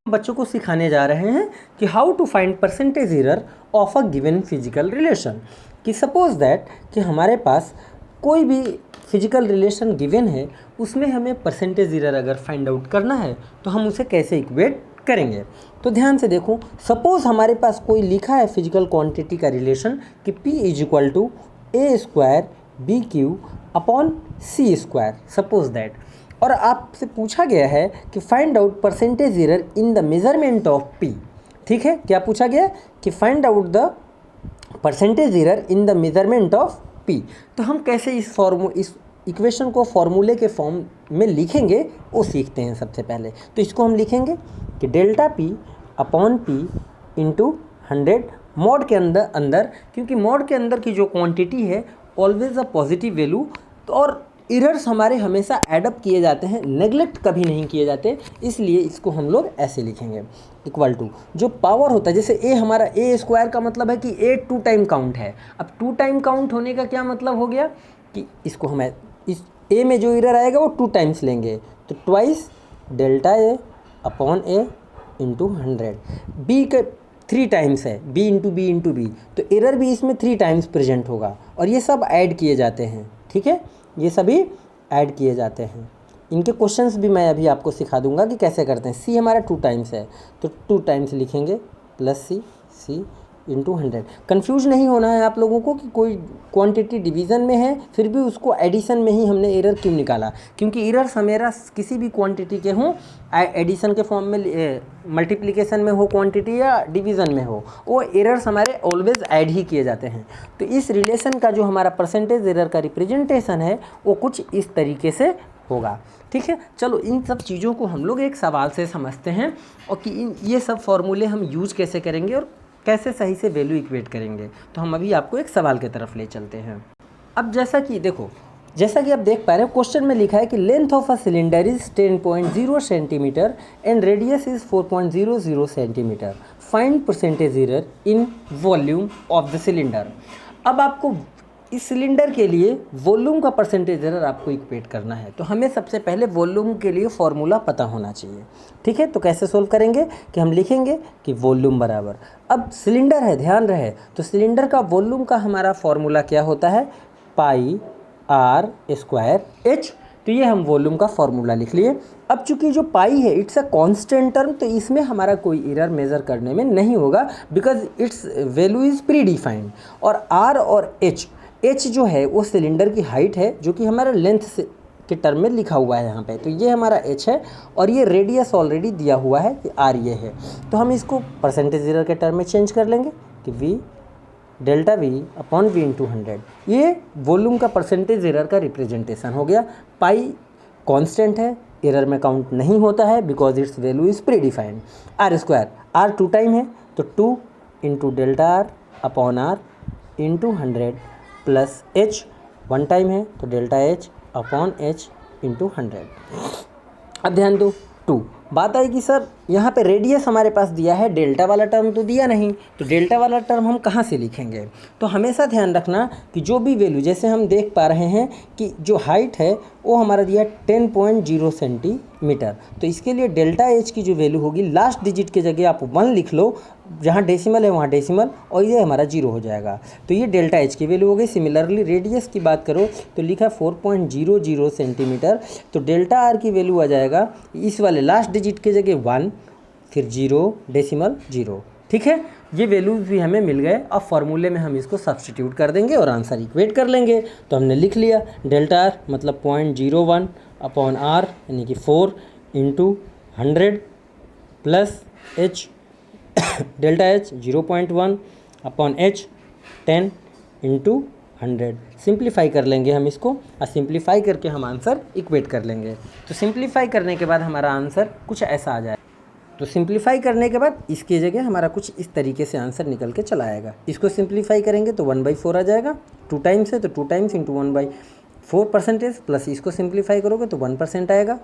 बच्चों को सिखाने जा रहे हैं कि how to find percentage error of a given physical relation. कि सपोज दैट कि हमारे पास कोई भी फिजिकल रिलेशन गिवन है, उसमें हमें परसेंटेज एरर अगर फाइंड आउट करना है तो हम उसे कैसे इक्वेट करेंगे। तो ध्यान से देखो, सपोज हमारे पास कोई लिखा है फिजिकल क्वांटिटी का रिलेशन कि P is to A square B Q upon C square, suppose that, और आपसे पूछा गया है कि find out percentage error in the measurement of P। ठीक है, क्या पूछा गया कि find out the percentage error in the measurement of P। तो हम कैसे इस इक्वेशन को फॉर्मूले के फॉर्म में लिखेंगे वो सीखते हैं सबसे पहले। तो इसको हम लिखेंगे कि delta P upon P into 100 mod के अंदर क्योंकि मॉड के अंदर की जो क्वांटिटी है ऑलवेज अ पॉजिटिव वैल्यू, तो और एरर्स हमारे हमेशा एडअप किए जाते हैं, नेगलेक्ट कभी नहीं किए जाते, इसलिए इसको हम लोग ऐसे लिखेंगे इक्वल टू जो पावर होता है, जैसे ए हमारा ए स्क्वायर का मतलब है कि ए 2 टाइम काउंट है। अब 2 टाइम काउंट होने का क्या मतलब हो गया कि इसको हम इस ए में जो एरर आएगा वो 2 टाइम्स लेंगे, तो twice delta A upon A into 100। B के 3 टाइम्स है, बी इंटू बी, तो एरर भी इसमें 3 टाइम्स प्रेजेंट होगा, और ये सब ऐड किए जाते हैं। ठीक है, ये सभी ऐड किए जाते हैं। इनके क्वेश्चंस भी मैं अभी आपको सिखा दूंगा कि कैसे करते हैं। सी हमारा 2 टाइम्स है, तो 2 टाइम्स लिखेंगे प्लस सी इंटू 100। कन्फ्यूज नहीं होना है आप लोगों को कि कोई क्वांटिटी डिवीज़न में है फिर भी उसको एडिशन में ही हमने एरर क्यों निकाला, क्योंकि एरर्स हमेरा किसी भी क्वांटिटी के हों, एडिशन के फॉर्म में, मल्टीप्लिकेशन में हो क्वांटिटी या डिवीज़न में हो, वो एरर्स हमारे ऑलवेज ऐड ही किए जाते हैं। तो इस रिलेशन का जो हमारा परसेंटेज एरर का रिप्रेजेंटेशन है वो कुछ इस तरीके से होगा। ठीक है, चलो इन सब चीज़ों को हम लोग एक सवाल से समझते हैं और कि ये सब फॉर्मूले हम यूज कैसे करेंगे और कैसे सही से वैल्यू इक्वेट करेंगे। तो हम अभी आपको एक सवाल की तरफ ले चलते हैं। अब जैसा कि देखो, जैसा कि आप देख पा रहे हो क्वेश्चन में लिखा है कि length of a cylinder is 10.0 centimetre and radius is 4.00 centimetre, find percentage error in volume of the cylinder. अब आपको इस सिलेंडर के लिए वॉल्यूम का परसेंटेज एरर आपको इक्वेट करना है, तो हमें सबसे पहले वॉल्यूम के लिए फॉर्मूला पता होना चाहिए। ठीक है, तो कैसे सोल्व करेंगे कि हम लिखेंगे कि वॉल्यूम बराबर, अब सिलेंडर है, ध्यान रहे, तो सिलेंडर का वॉल्यूम का हमारा फॉर्मूला क्या होता है, पाई आर स्क्वायर एच। तो ये हम वॉल्यूम का फॉर्मूला लिख लिए। अब चूंकि जो पाई है इट्स अ कांस्टेंट टर्म, तो इसमें हमारा कोई एरर मेज़र करने में नहीं होगा because it's value is pre defined. और आर और एच जो है वो सिलेंडर की हाइट है जो कि हमारा लेंथ से के टर्म में लिखा हुआ है यहाँ पे, तो ये हमारा एच है और ये रेडियस ऑलरेडी दिया हुआ है कि आर ये है। तो हम इसको परसेंटेज एरर के टर्म में चेंज कर लेंगे कि V delta V upon V into 100। ये वॉल्यूम का परसेंटेज एरर का रिप्रेजेंटेशन हो गया। पाई कांस्टेंट है, एरर में काउंट नहीं होता है because it's value is predefined. R square, R 2 time है तो 2 into delta R upon R into 100 plus H 1 time है तो delta H upon H into 100। अब ध्यान दो 2, बात आई कि सर यहाँ पे रेडियस हमारे पास दिया है, डेल्टा वाला टर्म तो दिया नहीं, तो डेल्टा वाला टर्म हम कहाँ से लिखेंगे। तो हमेशा ध्यान रखना कि जो भी वैल्यू, जैसे हम देख पा रहे हैं कि जो हाइट है वो हमारा दिया 10.0 सेंटीमीटर, तो इसके लिए डेल्टा एच की जो वैल्यू होगी लास्ट डिजिट के जगह आप 1 लिख लो, जहाँ डेसिमल है वहाँ डेसिमल, और ये हमारा 0 हो जाएगा, तो ये डेल्टा एच की वैल्यू हो गई। सिमिलरली रेडियस की बात करो तो लिखा 4.00 सेंटीमीटर, तो डेल्टा आर की वैल्यू आ जाएगा इस वाले लास्ट डिजिट के जगह 1 फिर 0 डेसिमल 0। ठीक है, ये वैल्यूज भी हमें मिल गए। अब फार्मूले में हम इसको सब्सटीट्यूट कर देंगे और आंसर इक्वेट कर लेंगे। तो हमने लिख लिया डेल्टा आर मतलब 0.01 अपॉन आर यानी कि 4 into 100 plus H delta H 0.1 upon H 10 into 100। Simplify कर लेंगे हम इसको, और सिंप्लीफाई करके हम आंसर इक्वेट कर लेंगे। तो सिंप्लीफाई करने के बाद हमारा आंसर कुछ ऐसा आ जाएगा। तो सिंप्लीफाई करने के बाद इसकी जगह हमारा कुछ इस तरीके से आंसर निकल के चला आएगा। इसको सिंप्लीफाई करेंगे तो 1/4 आ जाएगा, 2 टाइम्स है तो 2 टाइम्स इंटू 1/4 परसेंटेज, प्लस इसको सिंप्लीफाई करोगे तो 1% आएगा।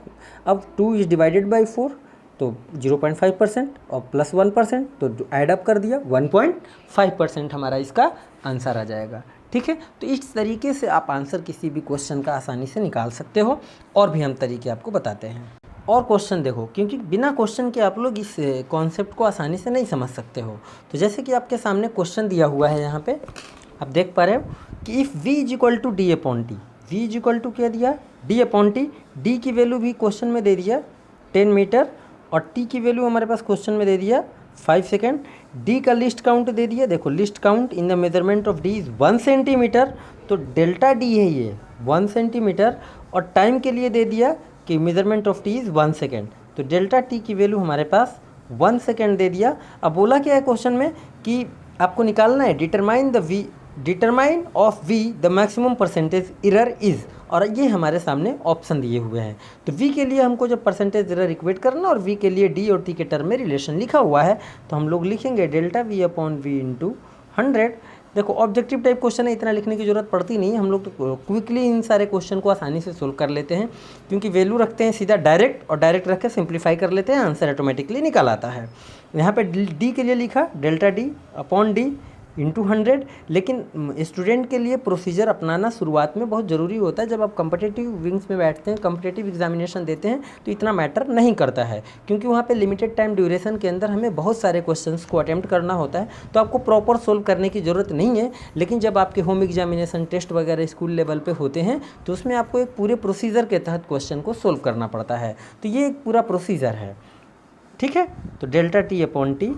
अब 2 इज डिवाइडेड बाई 4 तो 0.5% और प्लस 1% तो ऐड अप कर दिया 1.5% हमारा इसका आंसर आ जाएगा। ठीक है, तो इस तरीके से आप आंसर किसी भी क्वेश्चन का आसानी से निकाल सकते हो, और भी हम तरीके आपको बताते हैं। और क्वेश्चन देखो, क्योंकि बिना क्वेश्चन के आप लोग इस कॉन्सेप्ट को आसानी से नहीं समझ सकते हो। तो जैसे कि आपके सामने क्वेश्चन दिया हुआ है, यहाँ पे आप देख पा रहे हो कि if v is equal to D upon T, V is equal to क्या दिया, डी अपॉन टी, डी की वैल्यू भी क्वेश्चन में दे दिया 10 मीटर, और टी की वैल्यू हमारे पास क्वेश्चन में दे दिया 5 सेकेंड, डी का लिस्ट काउंट दे दिया, देखो list count in the measurement of D is 1 centimetre, तो डेल्टा डी है ये 1 सेंटीमीटर, और टाइम के लिए दे दिया कि measurement of T is 1 second, तो डेल्टा टी की वैल्यू हमारे पास 1 सेकेंड दे दिया। अब बोला क्या है क्वेश्चन में कि आपको निकालना है determine of V the maximum percentage error is, और ये हमारे सामने ऑप्शन दिए हुए हैं। तो v के लिए हमको जब परसेंटेज एरर इक्वेट करना, और v के लिए d और t के टर्म में रिलेशन लिखा हुआ है, तो हम लोग लिखेंगे delta v upon V into 100। देखो ऑब्जेक्टिव टाइप क्वेश्चन है, इतना लिखने की जरूरत पड़ती नहीं है, हम लोग तो क्विकली इन सारे क्वेश्चन को आसानी से सोल्व कर लेते हैं, क्योंकि वैल्यू रखते हैं सीधा डायरेक्ट, और डायरेक्ट रख के सिंप्लीफाई कर लेते हैं, आंसर ऑटोमेटिकली निकल आता है। यहाँ पे डी के लिए लिखा delta D upon D into 100, लेकिन स्टूडेंट के लिए प्रोसीजर अपनाना शुरुआत में बहुत ज़रूरी होता है। जब आप कम्पिटिटिव विंग्स में बैठते हैं, कम्पिटिटिव एग्जामिनेशन देते हैं, तो इतना मैटर नहीं करता है, क्योंकि वहाँ पे लिमिटेड टाइम ड्यूरेशन के अंदर हमें बहुत सारे क्वेश्चंस को अटेम्प्ट करना होता है, तो आपको प्रॉपर सोल्व करने की ज़रूरत नहीं है। लेकिन जब आपके होम एग्जामिनेशन, टेस्ट वगैरह स्कूल लेवल पर होते हैं, तो उसमें आपको एक पूरे प्रोसीजर के तहत क्वेश्चन को सोल्व करना पड़ता है। तो ये एक पूरा प्रोसीजर है, ठीक है। तो delta T upon T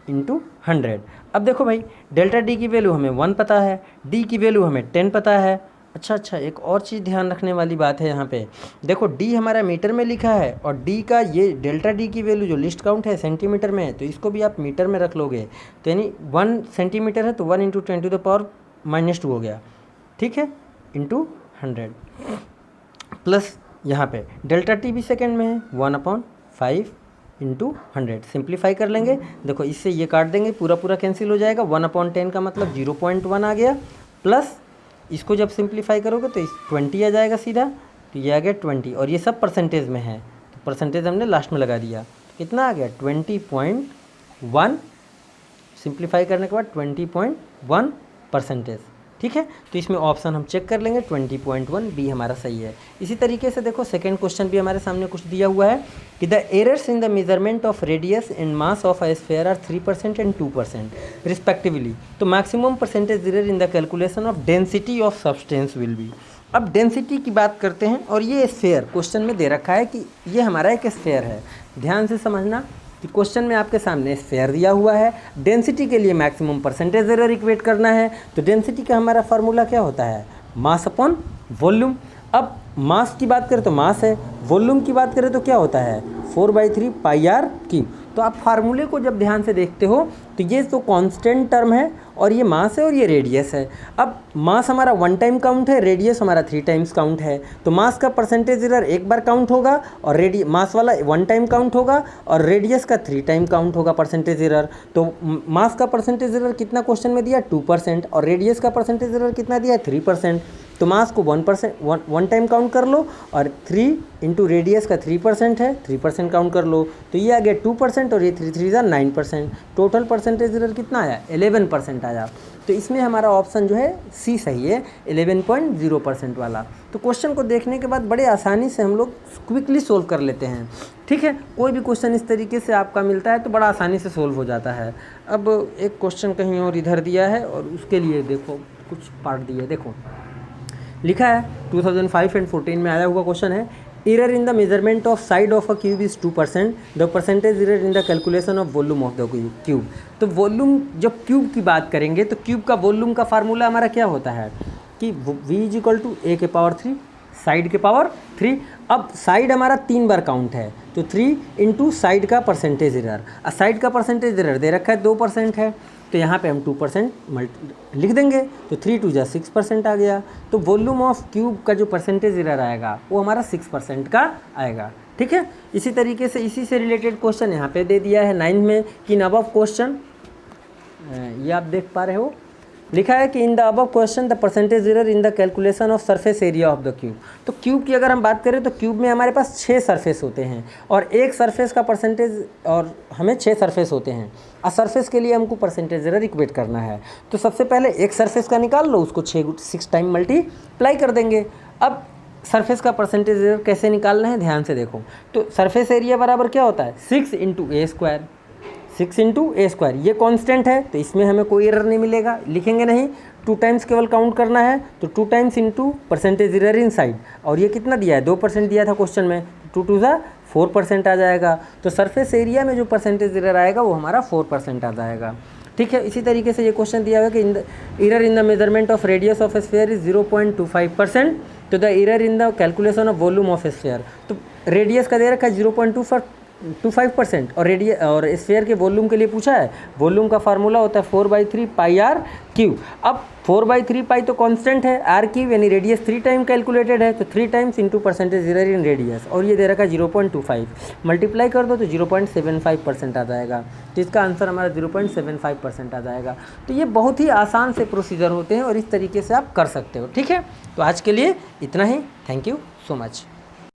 into 100। अब देखो भाई, डेल्टा डी की वैल्यू हमें 1 पता है, डी की वैल्यू हमें 10 पता है। अच्छा, एक और चीज़ ध्यान रखने वाली बात है यहाँ पे, देखो डी हमारा मीटर में लिखा है, और डी का ये डेल्टा डी की वैल्यू जो लिस्ट काउंट है सेंटीमीटर में है, तो इसको भी आप मीटर में रख लोगे, तो यानी 1 सेंटीमीटर है, तो 1 इंटू 10⁻⁻² हो गया, ठीक है, इंटू 100, प्लस यहाँ पे डेल्टा टी भी सेकेंड में है 1/5 इंटू 100, सिंप्लीफाई कर लेंगे, देखो इससे ये काट देंगे, पूरा कैंसिल हो जाएगा, 1/10 का मतलब 0.1 आ गया, प्लस इसको जब सिंप्लीफाई करोगे तो 20 आ जाएगा सीधा, तो ये आ गया 20, और ये सब परसेंटेज में है, तो परसेंटेज हमने लास्ट में लगा दिया, तो कितना आ गया 20.1, सिंप्लीफाई करने के बाद 20.1%, ठीक है। तो इसमें ऑप्शन हम चेक कर लेंगे, 20.1 बी हमारा सही है। इसी तरीके से देखो सेकंड क्वेश्चन भी हमारे सामने कुछ दिया हुआ है कि the errors in the measurement of radius and mass of a sphere are 3% and 2% respectively, तो maximum percentage error in the calculation of density of substance will be. अब डेंसिटी की बात करते हैं, और ये स्फीयर क्वेश्चन में दे रखा है कि ये हमारा एक स्फीयर है, ध्यान से समझना कि क्वेश्चन में आपके सामने स्फीयर दिया हुआ है, डेंसिटी के लिए मैक्सिमम परसेंटेज एरर इक्वेट करना है, तो डेंसिटी का हमारा फार्मूला क्या होता है, मास अपॉन वॉल्यूम। अब मास की बात करें तो मास है, वॉल्यूम की बात करें तो क्या होता है 4/3 πr3। तो आप फार्मूले को जब ध्यान से देखते हो तो ये तो कांस्टेंट टर्म है, और ये मास है और ये रेडियस है। अब मास हमारा 1 टाइम काउंट है, रेडियस हमारा 3 टाइम्स काउंट है, तो मास का परसेंटेज एरर एक बार काउंट होगा, और मास वाला 1 टाइम काउंट होगा, और रेडियस का 3 टाइम काउंट होगा परसेंटेज एरर। तो मास का परसेंटेज एरर कितना क्वेश्चन में दिया 2%, और रेडियस का परसेंटेज एरर कितना दिया 3%। तो मास को 1 टाइम काउंट कर लो, और 3 इंटू रेडियस का 3% है, 3% काउंट कर लो, तो ये आ गया 2%, और ये 3 × 9%, टोटल परसेंटेज एरर कितना आया 11% आया। तो इसमें हमारा ऑप्शन जो है सी सही है, 11.0% वाला। तो क्वेश्चन को देखने के बाद बड़े आसानी से हम लोग क्विकली सोल्व कर लेते हैं, ठीक है। कोई भी क्वेश्चन इस तरीके से आपका मिलता है तो बड़ा आसानी से सोल्व हो जाता है। अब एक क्वेश्चन कहीं और इधर दिया है, और उसके लिए देखो कुछ पार्ट दिया है, देखो लिखा है 2005 एंड 14 में आया हुआ क्वेश्चन है, error in the measurement of side of a cube is 2%, the percentage error in the calculation of volume of the cube. तो वॉल्यूम, जब क्यूब की बात करेंगे तो क्यूब का वॉल्यूम का फार्मूला हमारा क्या होता है कि v is equal to a के पावर 3 साइड के पावर 3। अब साइड हमारा 3 बार काउंट है, तो 3 इंटू साइड का परसेंटेज एरर, साइड का परसेंटेज एरर दे रखा है 2% है, तो यहाँ पे हम 2% लिख देंगे, तो 3 × 2 = 6% आ गया। तो वॉल्यूम ऑफ क्यूब का जो परसेंटेज एरर आएगा वो हमारा 6% का आएगा, ठीक है। इसी तरीके से इसी से रिलेटेड क्वेश्चन यहाँ पे दे दिया है 9 में कि इन अबव क्वेश्चन, ये आप देख पा रहे हो, लिखा है कि in the above question the percentage error in the calculation of surface area of the cube. तो क्यूब की अगर हम बात करें तो क्यूब में हमारे पास 6 सरफेस होते हैं, और एक सरफेस का परसेंटेज, और हमें 6 सरफेस होते हैं, और सरफेस के लिए हमको परसेंटेज एरर इक्वेट करना है। तो सबसे पहले एक सरफेस का निकाल लो, उसको 6 टाइम मल्टीप्लाई कर देंगे। अब सरफेस का परसेंटेज एरिया कैसे निकालना है ध्यान से देखो। तो सरफेस एरिया बराबर क्या होता है 6 इंटू ए स्क्वायर, 6 इंटू ए स्क्वायर, ये कांस्टेंट है तो इसमें हमें कोई एरर नहीं मिलेगा, लिखेंगे नहीं, 2 टाइम्स केवल काउंट करना है, तो 2 टाइम्स इंटू परसेंटेज एरर इन साइड, और ये कितना दिया है 2% दिया था क्वेश्चन में, 2 टू ज़ा 4% आ जाएगा। तो सरफेस एरिया में जो परसेंटेज एरर आएगा वो हमारा 4% आ जाएगा। ठीक है, इसी तरीके से ये क्वेश्चन दिया हुआ है कि error in the measurement of radius of A sphere is 0.25%, तो the error in the calculation of volume of A sphere, तो रेडियस का दे रखा है 0.25% और स्फीयर के वॉल्यूम के लिए पूछा है, वॉल्यूम का फार्मूला होता है 4/3 पाई आर क्यू। अब 4/3 पाई तो कांस्टेंट है, आर क्यू यानी रेडियस 3 टाइम कैलकुलेटेड है, तो 3 टाइम्स इंटू परसेंटेज एरर इन रेडियस, और ये दे रखा है 0.25, मल्टीप्लाई कर दो तो 0.75% आ जाएगा, तो इसका आंसर हमारा 0.75% आ जाएगा। तो ये बहुत ही आसान से प्रोसीजर होते हैं और इस तरीके से आप कर सकते हो। ठीक है, तो आज के लिए इतना ही, थैंक यू सो मच।